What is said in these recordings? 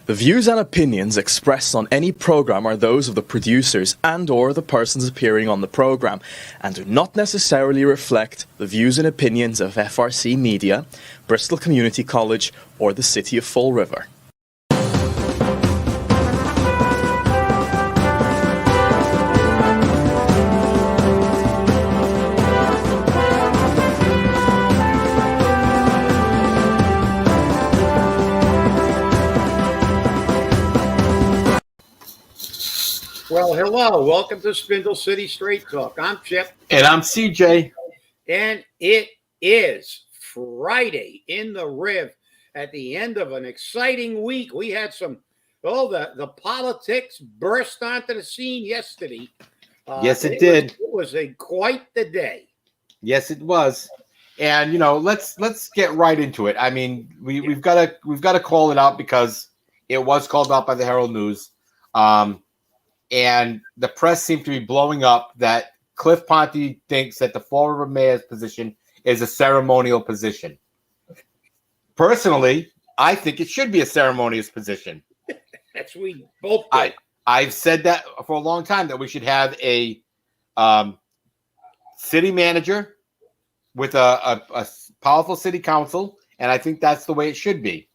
The views and opinions expressed on any program are those of the producers and/or the persons appearing on the program, and do not necessarily reflect the views and opinions of FRC Media, Bristol Community College, or the City of Fall River. Well, hello. Welcome to Spindle City Straight Talk. I'm Chip. And I'm CJ. And it is Friday in the Riv at the end of an exciting week. We had the politics burst onto the scene yesterday. Yes, it did. It was quite the day. Yes, it was. And, let's get right into it. I mean, we've got to call it out because it was called out by the Herald News. And the press seemed to be blowing up that Cliff Ponte thinks that the Fall River mayor's position is a ceremonial position. Personally, I think it should be a ceremonious position. That's we both. I've said that for a long time, that we should have a city manager with a powerful city council, and I think that's the way it should be.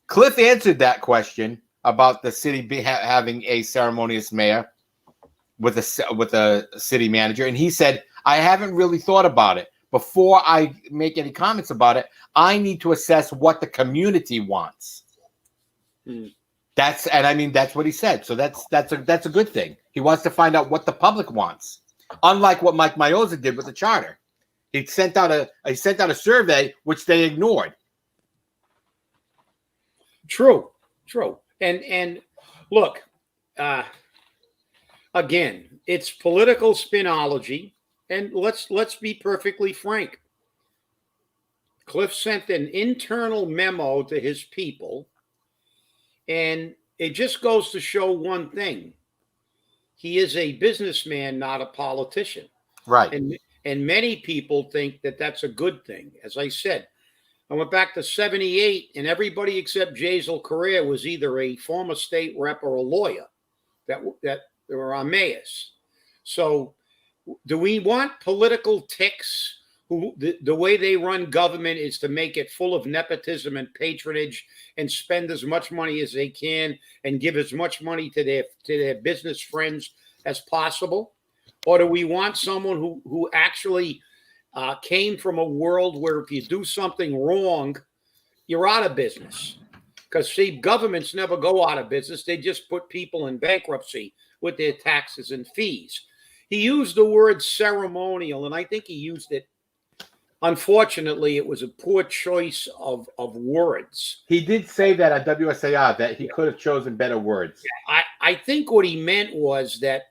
Cliff answered that question about the city having a ceremonious mayor with a city manager. And he said, I haven't really thought about it. Before I make any comments about it, I need to assess what the community wants. That's what he said. So that's a good thing. He wants to find out what the public wants. Unlike what Mike Mioza did with the charter. He sent out a survey which they ignored. True. And look, again, it's political spinology, and let's be perfectly frank. Cliff sent an internal memo to his people, and it just goes to show one thing: he is a businessman, not a politician. Right. And many people think that that's a good thing. As I said, I went back to 78, and everybody except Jazel Correa was either a former state rep or a lawyer that were on mayors. So do we want political ticks who the way they run government is to make it full of nepotism and patronage and spend as much money as they can and give as much money to their business friends as possible? Or do we want someone who actually came from a world where if you do something wrong, you're out of business? Because, see, governments never go out of business. They just put people in bankruptcy with their taxes and fees. He used the word ceremonial, and I think he used it. Unfortunately, it was a poor choice of words. He did say that at WSAR that he could have chosen better words. I think what he meant was that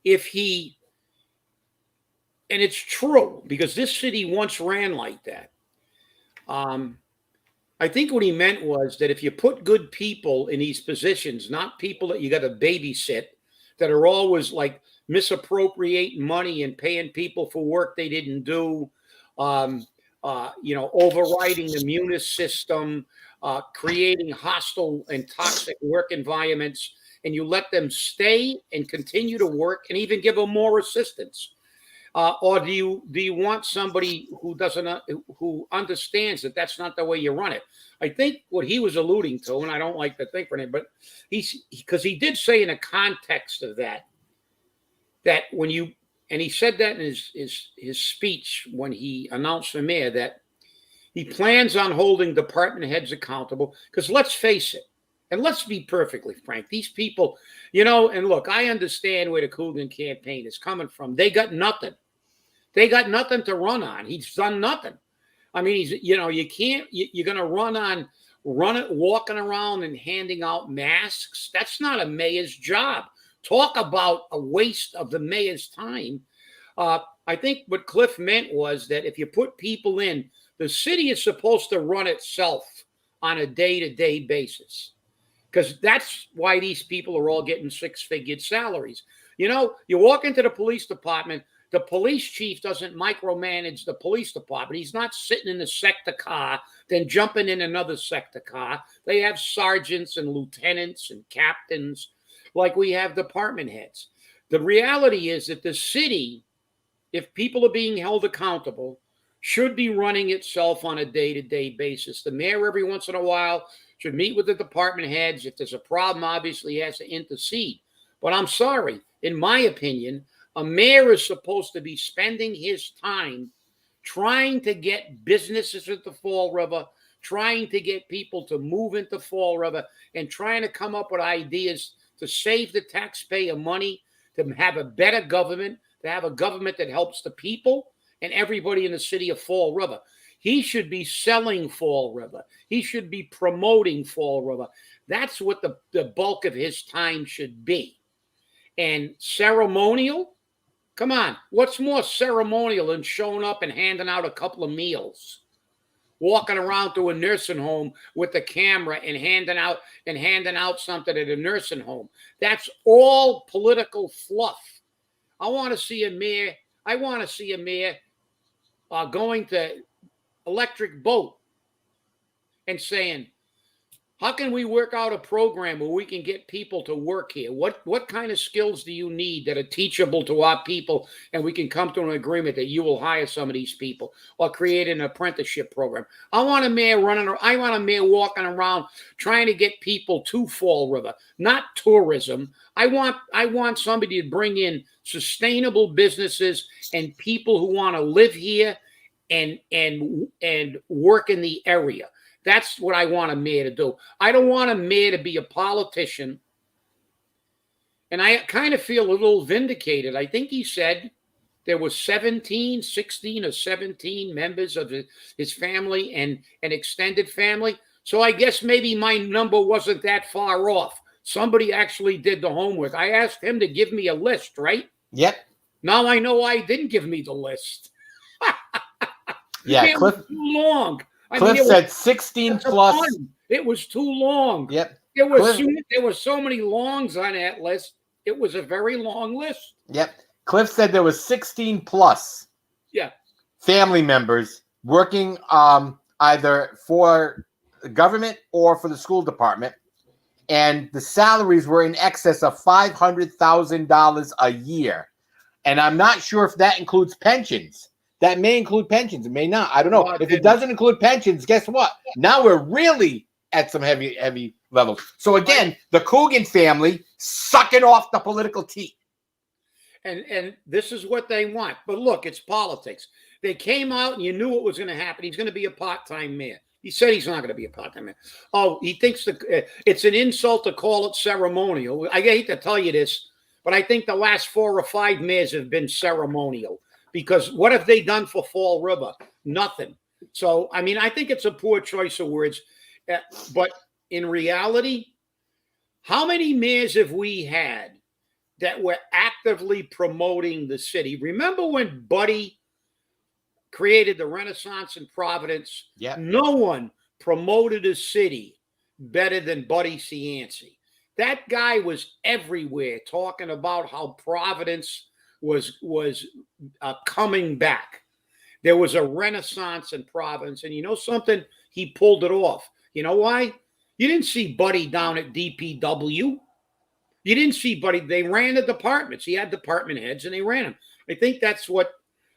if he... And it's true, because this city once ran like that. I think what he meant was that if you put good people in these positions, not people that you got to babysit, that are always like misappropriating money and paying people for work they didn't do, overriding the munis system, creating hostile and toxic work environments, and you let them stay and continue to work and even give them more assistance. Or do you want somebody who understands that that's not the way you run it? I think what he was alluding to, and I don't like to think for him, but because he did say in a context of that when you, and he said that in his speech when he announced for mayor, that he plans on holding department heads accountable. Because let's face it, and let's be perfectly frank, these people, and look, I understand where the Coogan campaign is coming from. They got nothing. They got nothing to run on. He's done nothing. I mean, you're going to run it, walking around and handing out masks. That's not a mayor's job. Talk about a waste of the mayor's time. I think what Cliff meant was that if you put people in, the city is supposed to run itself on a day-to-day basis. Because that's why these people are all getting six-figure salaries. You walk into the police department, The police chief doesn't micromanage the police department. He's not sitting in the sector car, then jumping in another sector car. They have sergeants and lieutenants and captains like we have department heads. The reality is that the city, if people are being held accountable, should be running itself on a day-to-day basis. The mayor every once in a while should meet with the department heads. If there's a problem, obviously he has to intercede. But I'm sorry, in my opinion, a mayor is supposed to be spending his time trying to get businesses into Fall River, trying to get people to move into Fall River, and trying to come up with ideas to save the taxpayer money, to have a better government, to have a government that helps the people and everybody in the city of Fall River. He should be selling Fall River. He should be promoting Fall River. That's what the bulk of his time should be. And ceremonial? Come on, what's more ceremonial than showing up and handing out a couple of meals? Walking around to a nursing home with the camera and handing out something at a nursing home. That's all political fluff. I want to see a mayor going to Electric Boat and saying, how can we work out a program where we can get people to work here? What kind of skills do you need that are teachable to our people, and we can come to an agreement that you will hire some of these people, or create an apprenticeship program? I want a mayor walking around trying to get people to Fall River, not tourism. I want somebody to bring in sustainable businesses and people who want to live here and work in the area. That's what I want a mayor to do. I don't want a mayor to be a politician. And I kind of feel a little vindicated. I think he said there was 16 or 17 members of his family and an extended family. So I guess maybe my number wasn't that far off. Somebody actually did the homework. I asked him to give me a list, right? Yep. Now I know why he didn't give me the list. Yeah, Cliff. Too long. Cliff said 16 plus. It was too long. Yep. There were so many longs on that list. It was a very long list. Yep. Cliff said there was 16 plus. Yeah. Family members working either for the government or for the school department, and the salaries were in excess of $500,000 a year. And I'm not sure if that includes pensions. That may include pensions. It may not. I don't know. If it doesn't include pensions, guess what? Now we're really at some heavy levels. So again, the Coogan family sucking off the political teat. And this is what they want. But look, it's politics. They came out and you knew what was going to happen. He's going to be a part-time mayor. He said he's not going to be a part-time mayor. Oh, he thinks it's an insult to call it ceremonial. I hate to tell you this, but I think the last 4 or 5 mayors have been ceremonial. Because what have they done for Fall River? Nothing. So, I mean, I think it's a poor choice of words. But in reality, how many mayors have we had that were actively promoting the city? Remember when Buddy created the Renaissance in Providence? Yeah. No one promoted a city better than Buddy Cianci. That guy was everywhere talking about how Providence was coming back. There was a renaissance in Providence, and you know something? He pulled it off. You know why? You didn't see Buddy down at DPW. You didn't see Buddy. They ran the departments. He had department heads, and they ran them. I think that's what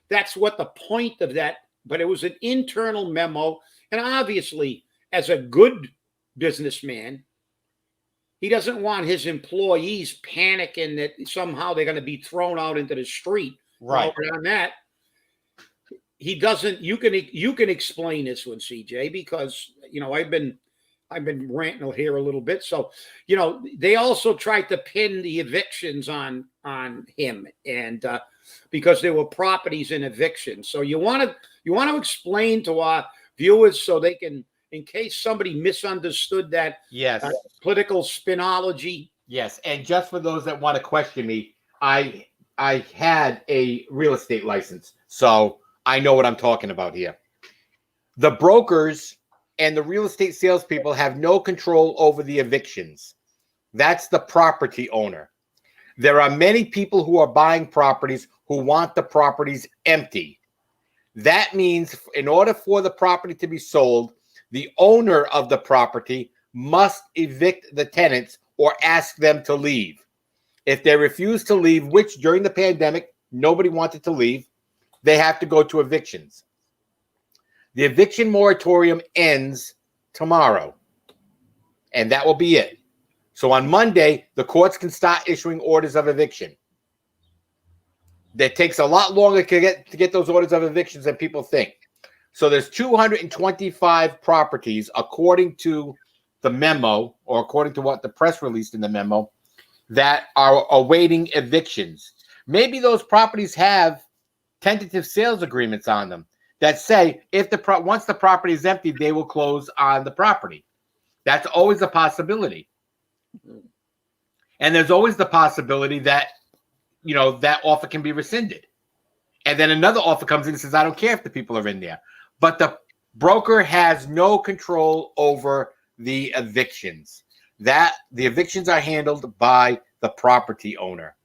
the point of that. But it was an internal memo, and obviously, as a good businessman, he doesn't want his employees panicking that somehow they're going to be thrown out into the street. Right. On that, he doesn't. You can explain this one, CJ, because you know I've been ranting here a little bit. So you know they also tried to pin the evictions on him, and because there were properties in evictions. So you want to explain to our viewers so they can. In case somebody misunderstood that political spinology. Yes, and just for those that want to question me, I had a real estate license, so I know what I'm talking about here. The brokers and the real estate salespeople have no control over the evictions. That's the property owner. There are many people who are buying properties who want the properties empty. That means in order for the property to be sold, the owner of the property must evict the tenants or ask them to leave. If they refuse to leave, which during the pandemic, nobody wanted to leave, they have to go to evictions. The eviction moratorium ends tomorrow, and that will be it. So on Monday, the courts can start issuing orders of eviction. That takes a lot longer to get those orders of evictions than people think. So there's 225 properties, according to the memo, or according to what the press released in the memo, that are awaiting evictions. Maybe those properties have tentative sales agreements on them that say if once the property is empty, they will close on the property. That's always a possibility. And there's always the possibility that, that offer can be rescinded. And then another offer comes in and says, I don't care if the people are in there. But the broker has no control over the evictions. The evictions are handled by the property owner.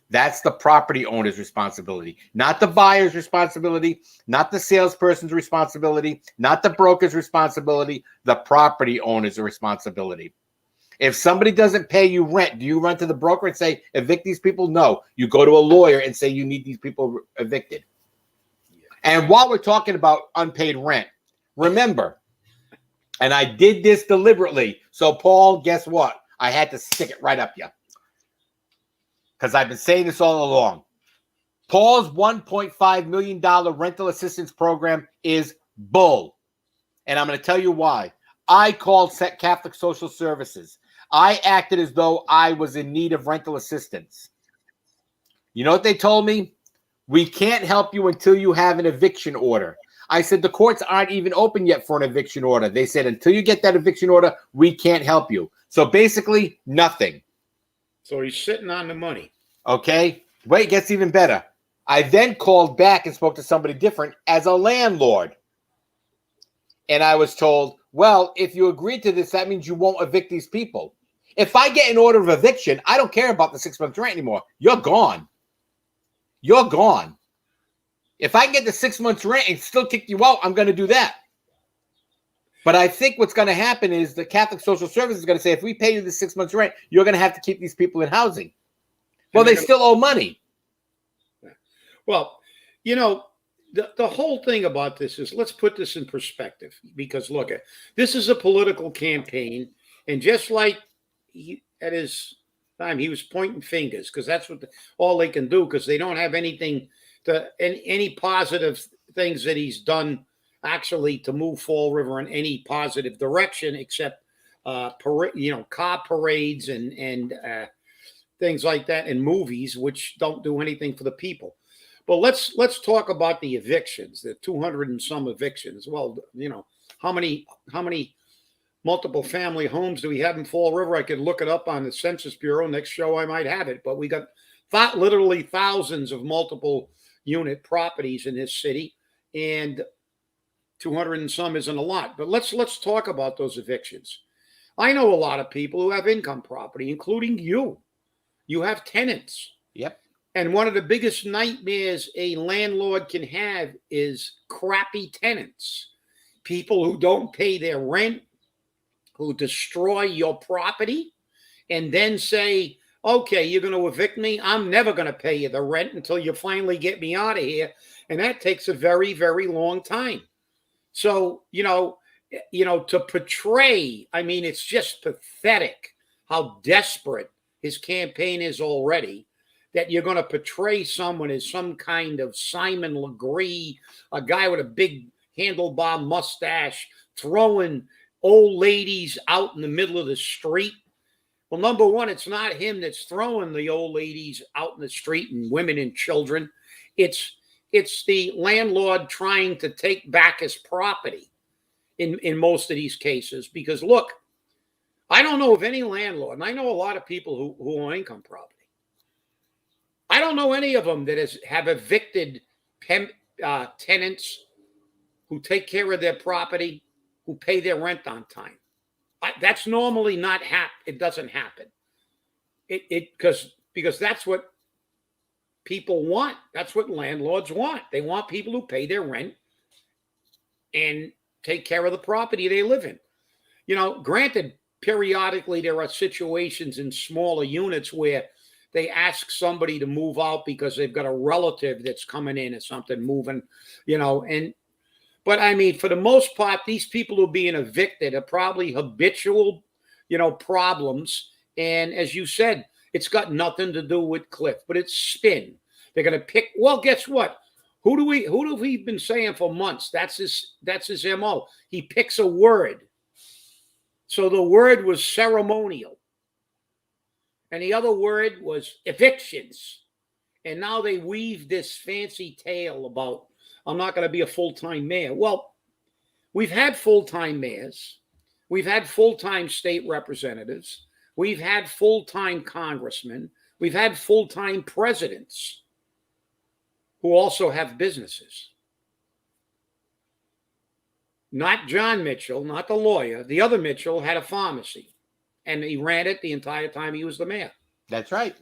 That's the property owner's responsibility, not the buyer's responsibility, not the salesperson's responsibility, not the broker's responsibility, the property owner's responsibility. If somebody doesn't pay you rent, do you run to the broker and say, evict these people? No. You go to a lawyer and say you need these people evicted. And while we're talking about unpaid rent, remember, and I did this deliberately. So, Paul, guess what? I had to stick it right up you. Because I've been saying this all along. Paul's $1.5 million rental assistance program is bull. And I'm going to tell you why. I called Catholic Social Services. I acted as though I was in need of rental assistance. You know what they told me? We can't help you until you have an eviction order. I said, the courts aren't even open yet for an eviction order. They said, until you get that eviction order, we can't help you. So basically, nothing. So he's sitting on the money. Okay. Wait, it gets even better. I then called back and spoke to somebody different as a landlord. And I was told, well, if you agree to this, that means you won't evict these people. If I get an order of eviction, I don't care about the 6 months rent anymore. You're gone. You're gone. If I can get the 6 months rent and still kick you out, I'm going to do that. But I think what's going to happen is the Catholic Social Services is going to say, if we pay you the 6 months rent, you're going to have to keep these people in housing. Well, they still owe money. Well, the whole thing about this is, let's put this in perspective, because look, this is a political campaign, and just like at his time, he was pointing fingers because that's what all they can do, because they don't have anything any positive things that he's done actually to move Fall River in any positive direction, except car parades and things like that, and movies, which don't do anything for the people. But let's talk about the evictions, the 200 and some evictions. Well, how many multiple family homes do we have in Fall River? I could look it up on the Census Bureau. Next show I might have it. But we got literally thousands of multiple unit properties in this city, and 200 and some isn't a lot. But let's talk about those evictions. I know a lot of people who have income property, including you. You have tenants. Yep. And one of the biggest nightmares a landlord can have is crappy tenants. People who don't pay their rent, who destroy your property, and then say, okay, you're going to evict me. I'm never going to pay you the rent until you finally get me out of here. And that takes a very, very long time. So, to portray, I mean, it's just pathetic how desperate his campaign is already, that you're going to portray someone as some kind of Simon Legree, a guy with a big handlebar mustache, throwing old ladies out in the middle of the street. Well, number one, it's not him that's throwing the old ladies out in the street and women and children. It's the landlord trying to take back his property in most of these cases. Because look, I don't know of any landlord, and I know a lot of people who own income property. I don't know any of them that have evicted tenants who take care of their property, who pay their rent on time. That's normally not it doesn't happen. Because because that's what people want. That's what landlords want. They want people who pay their rent and take care of the property they live in. You know, granted, periodically there are situations in smaller units where they ask somebody to move out because they've got a relative that's coming in or something, moving, you know, but I mean, for the most part, these people who are being evicted are probably habitual, you know, problems. And as you said, it's got nothing to do with Cliff, but it's spin. They're going to pick. Well, guess what? Who have we been saying for months? That's his MO. He picks a word. So the word was ceremonial. And the other word was evictions. And now they weave this fancy tale about, I'm not going to be a full-time mayor. Well, we've had full-time mayors. We've had full-time state representatives. We've had full-time congressmen. We've had full-time presidents who also have businesses. Not John Mitchell, not the lawyer. The other Mitchell had a pharmacy, and he ran it the entire time he was the mayor. That's right.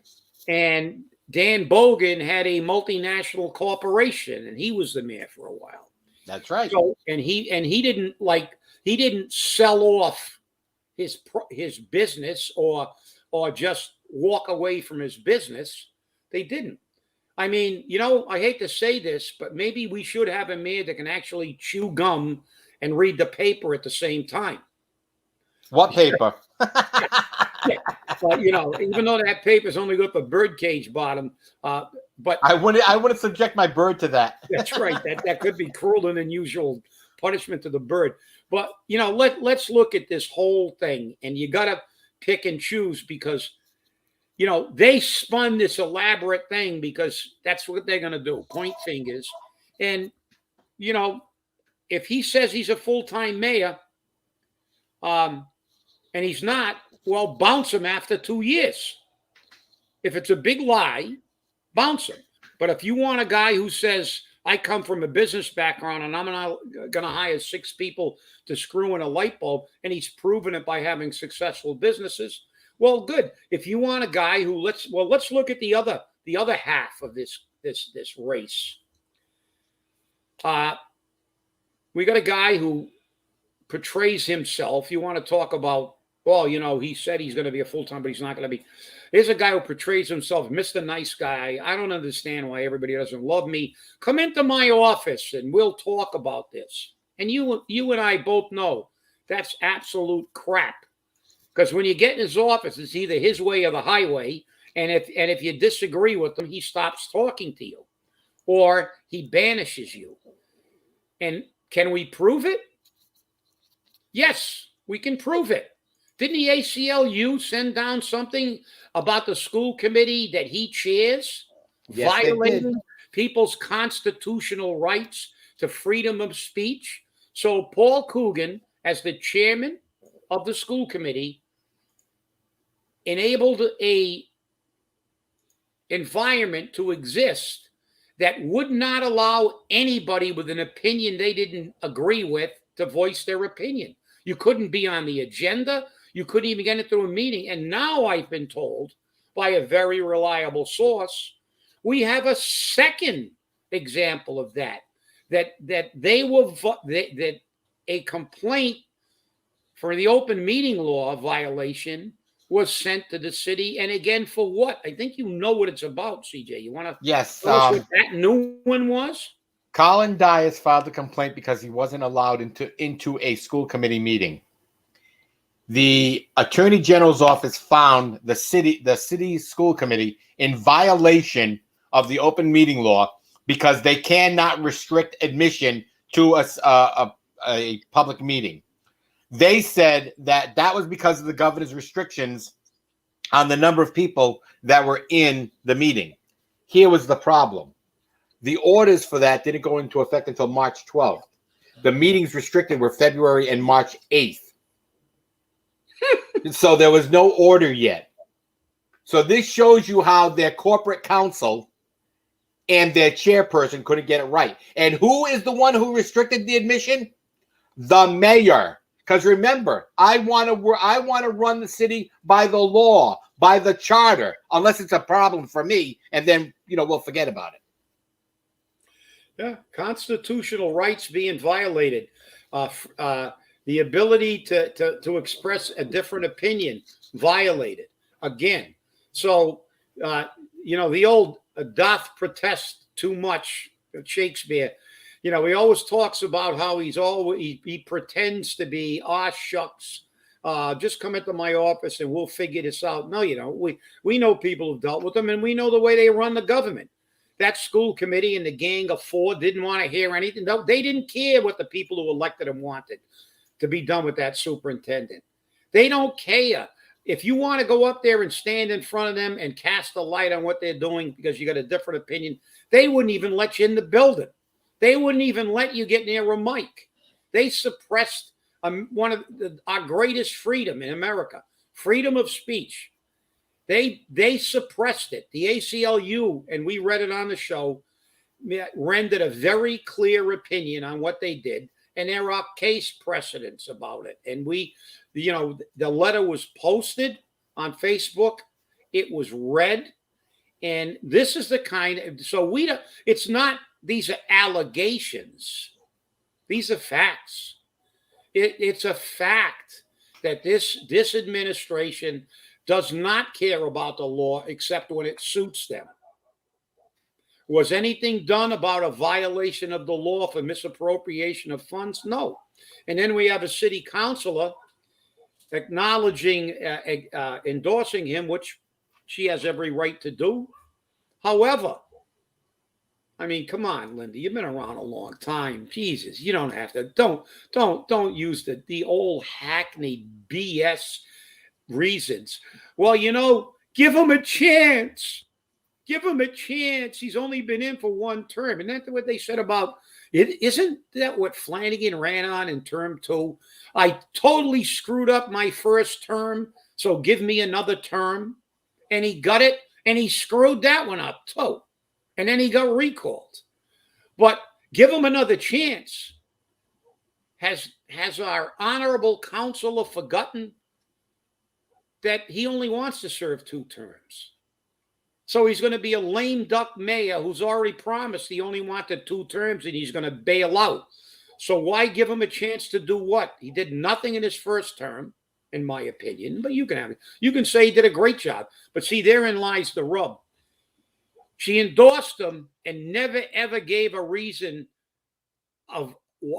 And Dan Bogan had a multinational corporation, and he was the mayor for a while. That's right. So, and he didn't sell off his business or just walk away from his business. They didn't. I mean, you know, I hate to say this, but maybe we should have a mayor that can actually chew gum and read the paper at the same time. What paper? Yeah. But, you know, even though that paper's only got the birdcage bottom, but I wouldn't subject my bird to that. That's right. That could be cruel and unusual punishment to the bird. But, you know, let's look at this whole thing, and you got to pick and choose because, you know, they spun this elaborate thing because that's what they're going to do, point fingers. And, you know, if he says he's a full-time mayor, and he's not, well, bounce him after 2 years. If it's a big lie, bounce him. But if you want a guy who says, I come from a business background and I'm not going to hire 6 people to screw in a light bulb, and he's proven it by having successful businesses, well, good. If you want a guy who let's look at the other half of this race. We got a guy who portrays himself. You want to talk about, well, you know, he said he's going to be a full-time, but he's not going to be. Here's a guy who portrays himself, Mr. Nice Guy. I don't understand why everybody doesn't love me. Come into my office and we'll talk about this. And you and I both know that's absolute crap. Because when you get in his office, it's either his way or the highway. And if you disagree with him, he stops talking to you or he banishes you. And can we prove it? Yes, we can prove it. Didn't the ACLU send down something about the school committee that he chairs, Yes, violating people's constitutional rights to freedom of speech? So Paul Coogan, as the chairman of the school committee, enabled a environment to exist that would not allow anybody with an opinion they didn't agree with to voice their opinion. You couldn't be on the agenda. You couldn't even get into a meeting. And now I've been told by a very reliable source, we have a second example of that a complaint for the open meeting law violation was sent to the city. And again, for what? I think you know what it's about, CJ. You want to Yes. tell us what that new one was? Colin Dias filed a complaint because he wasn't allowed into a school committee meeting. The Attorney General's office found the city school committee in violation of the open meeting law because they cannot restrict admission to a public meeting. They said that was because of the governor's restrictions on the number of people that were in the meeting. Here was the problem. The orders for that didn't go into effect until March 12th. The meetings restricted were February and March 8th. So there was no order yet. So this shows you how their corporate counsel and their chairperson couldn't get it right. And who is the one who restricted the admission? The mayor. Because remember, I want to run the city by the law, by the charter, unless it's a problem for me, and then we'll forget about it. Yeah, constitutional rights being violated, the ability to express a different opinion violated again. So the old doth protest too much, Shakespeare. He always talks about how he pretends to be, shucks, just come into my office and we'll figure this out. No, we know people who've dealt with them, and we know the way they run the government. That school committee and the gang of four didn't want to hear anything. No, they didn't care what the people who elected them wanted to be done with that superintendent. They don't care. If you want to go up there and stand in front of them and cast a light on what they're doing because you got a different opinion, they wouldn't even let you in the building. They wouldn't even let you get near a mic. They suppressed one of our greatest freedom in America, freedom of speech. They suppressed it. The ACLU, and we read it on the show, rendered a very clear opinion on what they did, and there are case precedents about it. And the letter was posted on Facebook. It was read, and this is the kind of, so it's not, these are allegations. These are facts. It's a fact that this administration does not care about the law except when it suits them. Was anything done about a violation of the law for misappropriation of funds? No. And then we have a city councilor acknowledging, endorsing him, which she has every right to do. However, I mean, come on, Linda, you've been around a long time. Jesus, you don't have to. Don't use the old hackneyed BS reasons. Well, give him a chance. Give him a chance. He's only been in for one term. And that's what they said about it. Isn't that what Flanagan ran on in term 2? I totally screwed up my first term, so give me another term. And he got it, and he screwed that one up too. And then he got recalled. But give him another chance. Has our honorable counselor forgotten that he only wants to serve 2 terms? So he's going to be a lame duck mayor who's already promised he only wanted 2 terms, and he's going to bail out. So why give him a chance to do what? He did nothing in his first term, in my opinion, but you can have it. You can say he did a great job. But see, therein lies the rub. She endorsed him and never, ever gave a reason of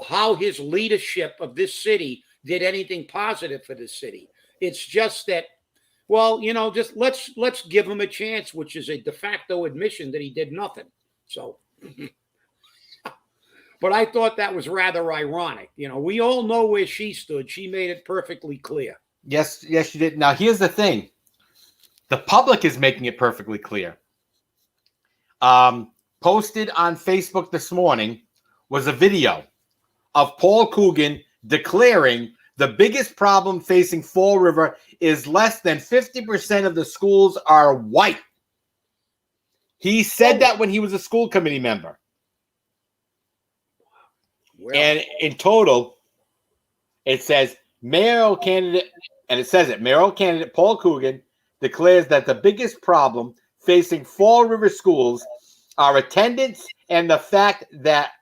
how his leadership of this city did anything positive for the city. It's just that, well, just let's give him a chance, which is a de facto admission that he did nothing. So, but I thought that was rather ironic. We all know where she stood. She made it perfectly clear. Yes, she did. Now, here's the thing. The public is making it perfectly clear. Posted on Facebook this morning was a video of Paul Coogan declaring the biggest problem facing Fall River is less than 50% of the schools are white. He said that when he was a school committee member. Well, and in total, it says mayoral candidate, and it says it, mayoral candidate Paul Coogan declares that the biggest problem facing Fall River schools are attendance and the fact that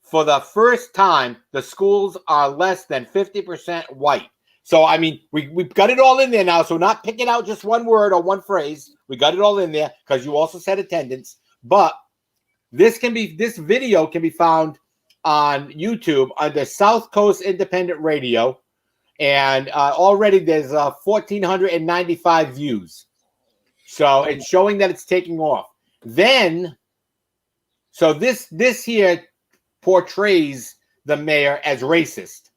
for the first time, the schools are less than 50% white. So, I mean, we've got it all in there now. So, not picking out just one word or one phrase. We got it all in there because you also said attendance. But this video can be found on YouTube under South Coast Independent Radio. And already there's 1,495 views. So, it's showing that it's taking off. Then, so this here portrays the mayor as racist.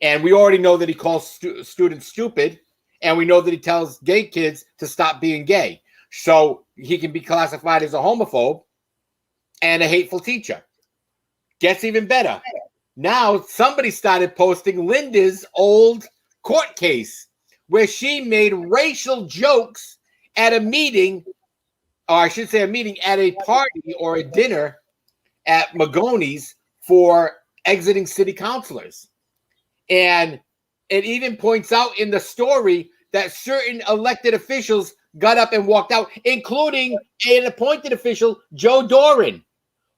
And we already know that he calls students stupid. And we know that he tells gay kids to stop being gay. So he can be classified as a homophobe and a hateful teacher. Gets even better. Now somebody started posting Linda's old court case where she made racial jokes at a meeting, or I should say a meeting at a party or a dinner at Magoni's for exiting city councilors. And it even points out in the story that certain elected officials got up and walked out, including an appointed official, Joe Doran,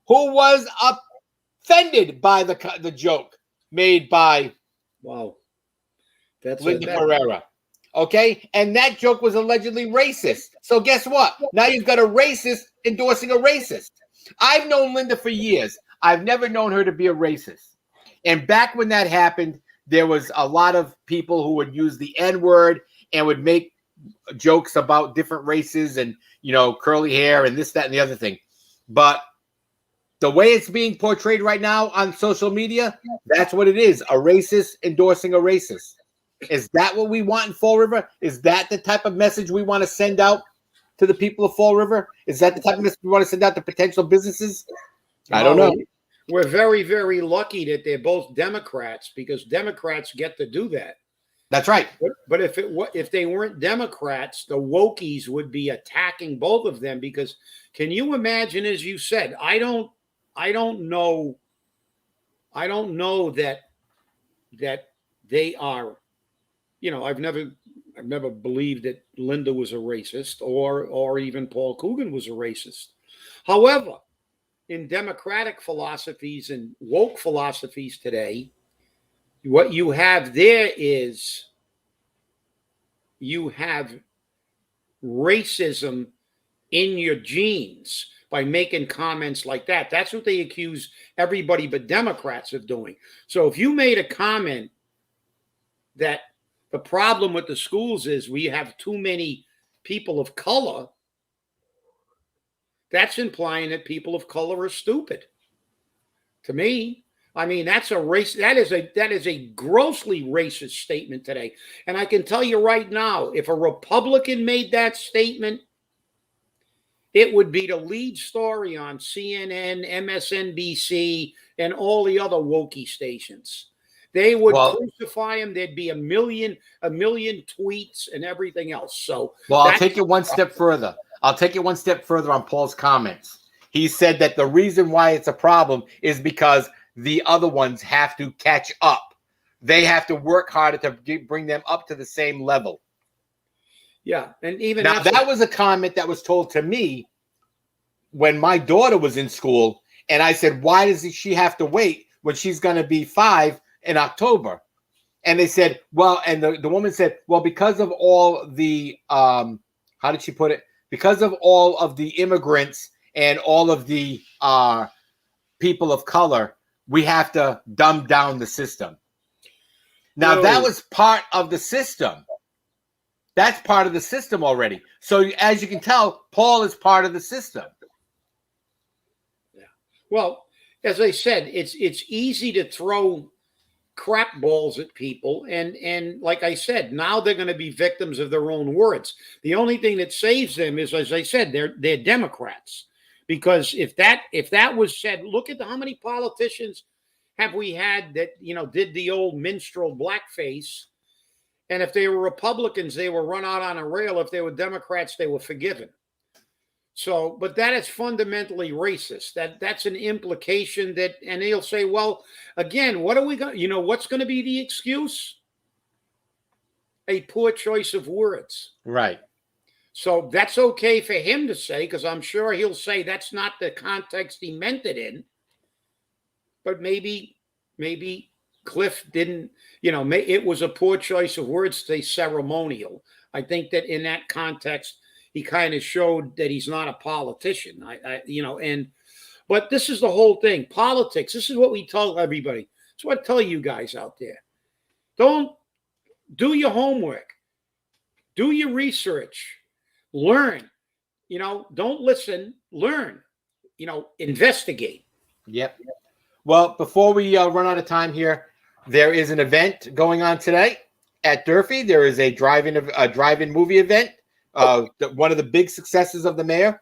who was offended by the joke made by That's Linda Pereira. Okay, and that joke was allegedly racist. So guess what? Now you've got a racist endorsing a racist. I've known Linda for years. I've never known her to be a racist. And back when that happened, there was a lot of people who would use the N-word and would make jokes about different races and, curly hair and this, that, and the other thing. But the way it's being portrayed right now on social media, that's what it is. A racist endorsing a racist. Is that what we want in Fall River? Is that the type of message we want to send out to the people of Fall River? Is that the type of message we want to send out to potential businesses? I don't know. We're very, very lucky that they're both Democrats, because Democrats get to do that. That's right. But if they weren't Democrats, the wokies would be attacking both of them, because can you imagine, as you said, I don't know that they are, I've never believed that Linda was a racist or even Paul Coogan was a racist. However, in democratic philosophies and woke philosophies today, what you have there is you have racism in your genes by making comments like that. That's what they accuse everybody but Democrats of doing. So if you made a comment that the problem with the schools is we have too many people of color, that's implying that people of color are stupid. To me, I mean, that's a race. That is a grossly racist statement today. And I can tell you right now, if a Republican made that statement, it would be the lead story on CNN, MSNBC, and all the other wokey stations. They would crucify him. There'd be a million tweets and everything else. So, I'll take it one step further. On Paul's comments. He said that the reason why it's a problem is because the other ones have to catch up. They have to work harder to bring them up to the same level. Yeah, and even now that was a comment that was told to me when my daughter was in school, and I said, "Why does she have to wait when she's going to be 5 in October?" And they said, "Well," and the woman said, "Well, because of all the how did she put it? Because of all of the immigrants and all of the people of color, we have to dumb down the system." Now, that was part of the system. That's part of the system already. So, as you can tell, Paul is part of the system. Yeah. Well, as I said, it's easy to throw crap balls at people, and like I said, now they're going to be victims of their own words. The only thing that saves them is, as I said, they're Democrats. Because if that was said, look at how many politicians have we had that did the old minstrel blackface, and if they were Republicans, they were run out on a rail. If they were Democrats, they were forgiven. So, but that is fundamentally racist. That's an implication that, and they'll say, well, again, what are we going? What's going to be the excuse? A poor choice of words. Right. So that's okay for him to say, because I'm sure he'll say that's not the context he meant it in. But maybe Cliff didn't, it was a poor choice of words to say ceremonial. I think that in that context, he kind of showed that he's not a politician. But this is the whole thing. Politics. This is what we tell everybody. It's what I tell you guys out there. Don't do your homework. Do your research. Learn. Don't listen. Learn. Investigate. Yep. Well, before we run out of time here, there is an event going on today at Durfee. There is a drive-in movie event. One of the big successes of the mayor.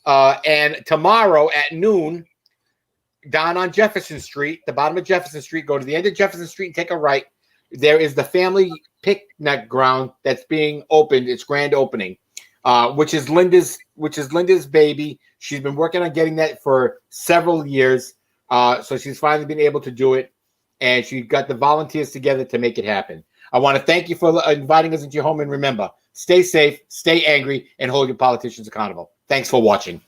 And tomorrow at noon, down on Jefferson Street, the bottom of Jefferson Street, go to the end of Jefferson Street and take a right. There is the family picnic ground that's being opened. It's grand opening, which is Linda's baby. She's been working on getting that for several years. So she's finally been able to do it. and she got the volunteers together to make it happen. I want to thank you for inviting us into your home, and remember, stay safe, stay angry, and hold your politicians accountable. Thanks for watching.